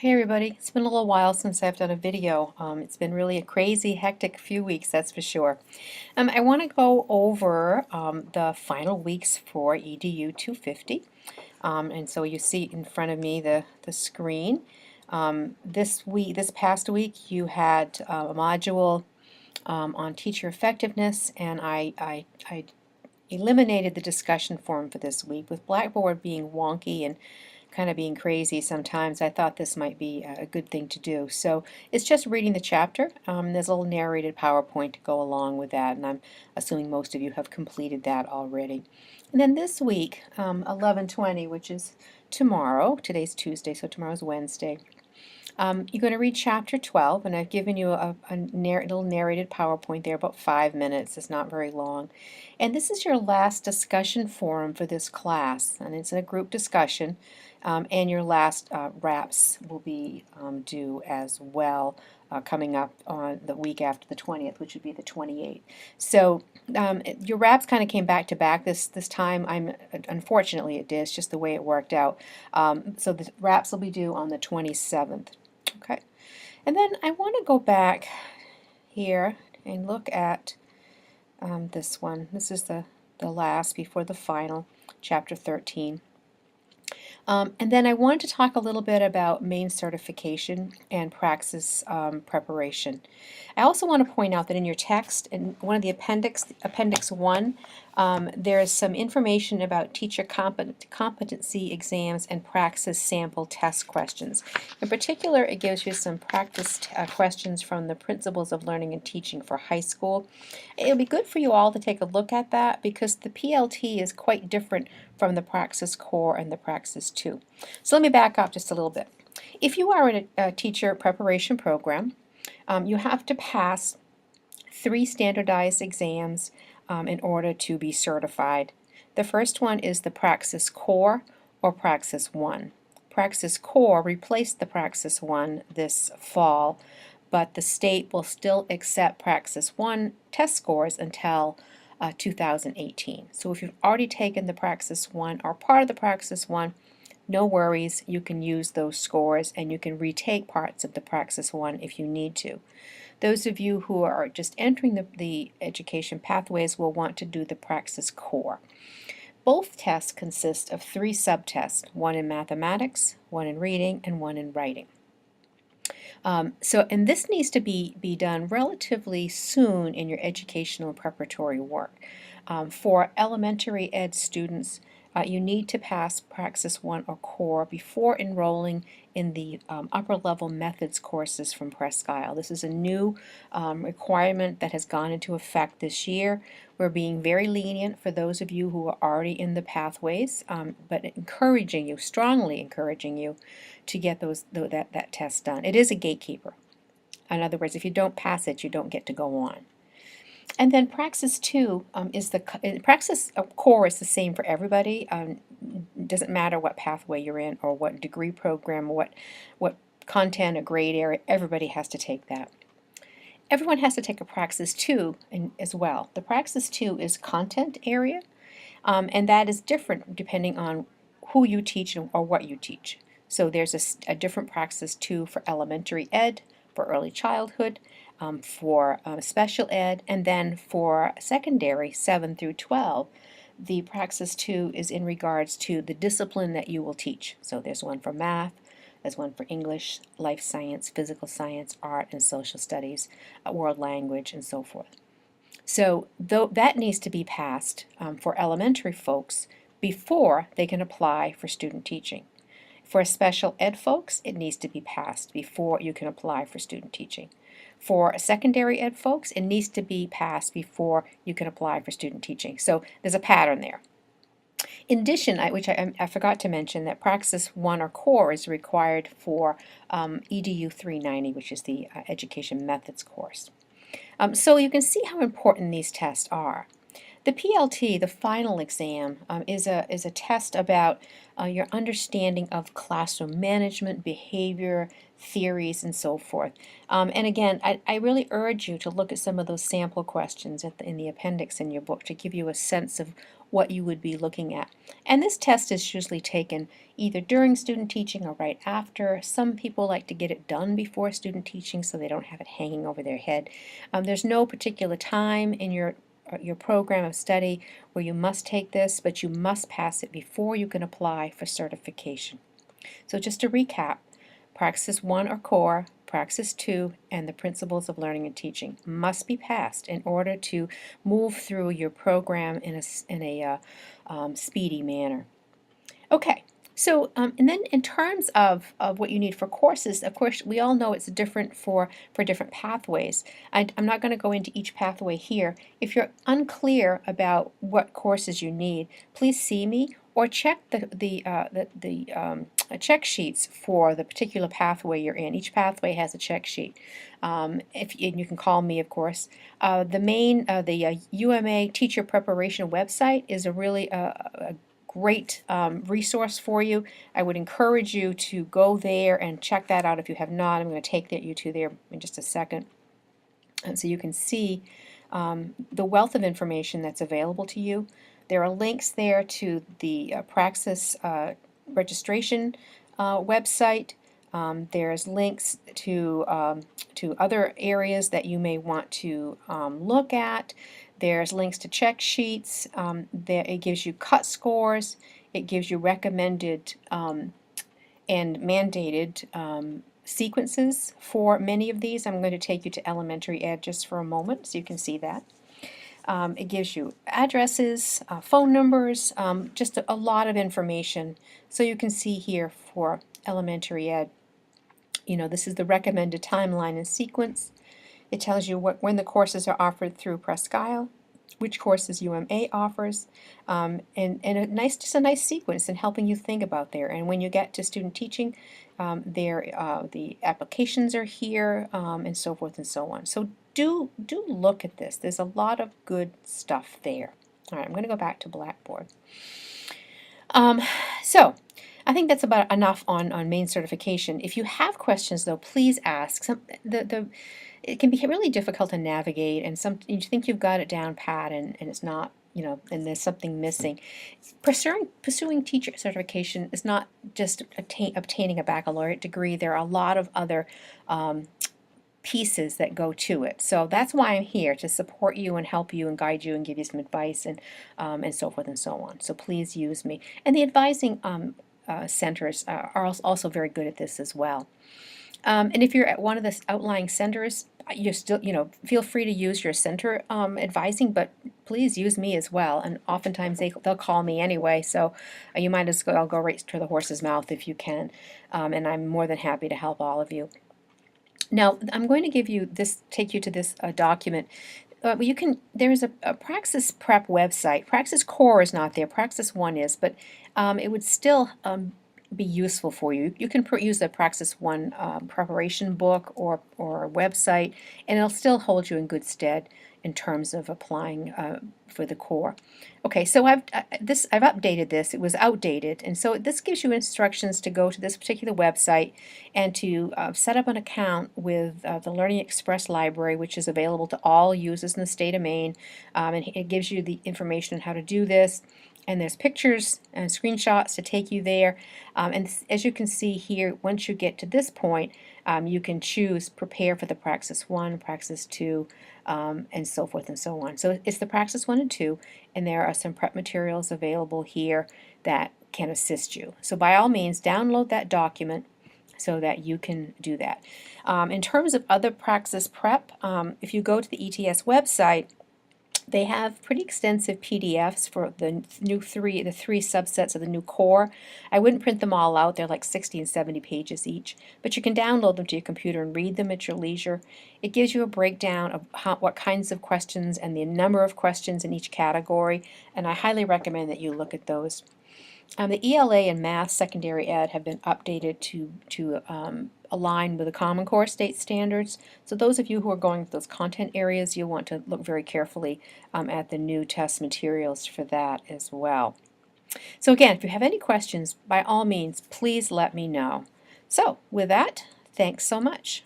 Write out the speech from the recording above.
Hey everybody, it's been a little while since I've done a video. It's been really a crazy, hectic few weeks, that's for sure. I want to go over the final weeks for EDU 250. And so you see in front of me the screen. This past week, you had a module on teacher effectiveness, and I eliminated the discussion forum for this week. With Blackboard being wonky and kind of being crazy sometimes, I thought this might be a good thing to do. So it's just reading the chapter. There's a little narrated PowerPoint to go along with that, and I'm assuming most of you have completed that already. And then this week, 11:20, which is tomorrow, today's Tuesday, so tomorrow's Wednesday, you're going to read chapter 12, and I've given you a little narrated PowerPoint there, about 5 minutes. It's not very long. And this is your last discussion forum for this class, and it's a group discussion, and your last wraps will be due as well, coming up on the week after the 20th, which would be the 28th. So your wraps kind of came back to back this time. Unfortunately it did. It's just the way it worked out. So the wraps will be due on the 27th. Okay, and then I want to go back here and look at this one. This is the last before the final, chapter 13. And then I wanted to talk a little bit about main certification and praxis preparation. I also want to point out that in your text, in one of the Appendix 1, there is some information about teacher competency exams and praxis sample test questions. In particular, it gives you some practice questions from the Principles of Learning and Teaching for high school. It'll be good for you all to take a look at that because the PLT is quite different from the Praxis Core and the Praxis 2. So let me back up just a little bit. If you are in a teacher preparation program, you have to pass 3 standardized exams in order to be certified. The first one is the Praxis Core or Praxis 1. Praxis Core replaced the Praxis 1 this fall, but the state will still accept Praxis 1 test scores until 2018. So if you've already taken the Praxis 1 or part of the Praxis 1, no worries, you can use those scores and you can retake parts of the Praxis 1 if you need to. Those of you who are just entering the education pathways will want to do the Praxis Core. Both tests consist of 3 subtests, one in mathematics, one in reading, and one in writing. And this needs to be done relatively soon in your educational and preparatory work. For elementary ed students, you need to pass Praxis 1 or Core before enrolling in the upper level methods courses from Presque Isle. This is a new requirement that has gone into effect this year. We're being very lenient for those of you who are already in the pathways, but encouraging you, strongly encouraging you to get that test done. It is a gatekeeper. In other words, if you don't pass it, you don't get to go on. And then Praxis 2 Praxis Core is the same for everybody. Doesn't matter what pathway you're in or what degree program, what content or grade area, everybody has to take that. Everyone has to take a Praxis 2 as well. The Praxis 2 is content area, and that is different depending on who you teach or what you teach. So there's a different Praxis 2 for elementary ed, for early childhood, for special ed, and then for secondary 7 through 12, the Praxis 2 is in regards to the discipline that you will teach. So there's one for math, there's one for English, life science, physical science, art and social studies, world language, and so forth. So that needs to be passed for elementary folks before they can apply for student teaching. For special ed folks, it needs to be passed before you can apply for student teaching. For secondary ed folks, it needs to be passed before you can apply for student teaching. So there's a pattern there. In addition, which I forgot to mention, that Praxis 1 or Core is required for EDU 390, which is the Education Methods course. So you can see how important these tests are. The PLT, the final exam, is a test about your understanding of classroom management, behavior, theories, and so forth. And again, I really urge you to look at some of those sample questions in the appendix in your book to give you a sense of what you would be looking at. And this test is usually taken either during student teaching or right after. Some people like to get it done before student teaching so they don't have it hanging over their head. There's no particular time in your program of study where you must take this, but you must pass it before you can apply for certification. So just to recap, Praxis 1 or Core, Praxis 2, and the Principles of Learning and Teaching must be passed in order to move through your program in a speedy manner. Okay, so and then in terms of what you need for courses, of course, we all know it's different for different pathways. I'm not going to go into each pathway here. If you're unclear about what courses you need, please see me or check the check sheets for the particular pathway you're in. Each pathway has a check sheet. And you can call me, of course. The UMA teacher preparation website is a really a great resource for you. I would encourage you to go there and check that out if you have not. I'm going to take you to there in just a second. And so you can see the wealth of information that's available to you. There are links there to the Praxis registration website. There's links to other areas that you may want to look at. There's links to check sheets. It gives you cut scores. It gives you recommended and mandated sequences for many of these. I'm going to take you to elementary ed just for a moment so you can see that. It gives you addresses, phone numbers, just a lot of information. So you can see here for elementary ed, this is the recommended timeline and sequence. It tells you when the courses are offered through Presque Isle, which courses UMA offers, and just a nice sequence in helping you think about there. And when you get to student teaching, the applications are here, and so forth and so on. So do look at this. There's a lot of good stuff there. All right, I'm going to go back to Blackboard. So I think that's about enough on main certification. If you have questions, though, please ask. It can be really difficult to navigate, and you think you've got it down pat, and it's not, and there's something missing. Pursuing teacher certification is not just obtaining a baccalaureate degree. There are a lot of other pieces that go to it. So that's why I'm here, to support you and help you and guide you and give you some advice and so forth and so on. So please use me. And the advising centers are also very good at this as well. And if you're at one of the outlying centers, you're still, feel free to use your center advising, but please use me as well. And oftentimes they'll call me anyway, so you might as well go right to the horse's mouth if you can. And I'm more than happy to help all of you. Now, I'm going to take you to this document. There's a Praxis Prep website. Praxis Core is not there. Praxis 1 is, but it would still be useful for you. You can use the Praxis 1 preparation book or website, and it'll still hold you in good stead in terms of applying for the core. Okay, so I've updated this. It was outdated, and so this gives you instructions to go to this particular website and to set up an account with the Learning Express library, which is available to all users in the state of Maine, and it gives you the information on how to do this. And there's pictures and screenshots to take you there. And as you can see here, once you get to this point, you can choose Prepare for the Praxis 1, Praxis 2, and so forth and so on. So it's the Praxis 1 and 2, and there are some prep materials available here that can assist you. So by all means, download that document so that you can do that. In terms of other Praxis prep, if you go to the ETS website, they have pretty extensive PDFs for the three subsets of the new core. I wouldn't print them all out. They're like 60 and 70 pages each, but you can download them to your computer and read them at your leisure. It gives you a breakdown of what kinds of questions and the number of questions in each category, and I highly recommend that you look at those. The ELA and Math Secondary Ed have been updated to align with the Common Core state standards. So those of you who are going to those content areas, you'll want to look very carefully at the new test materials for that as well. So again, if you have any questions, by all means, please let me know. So with that, thanks so much.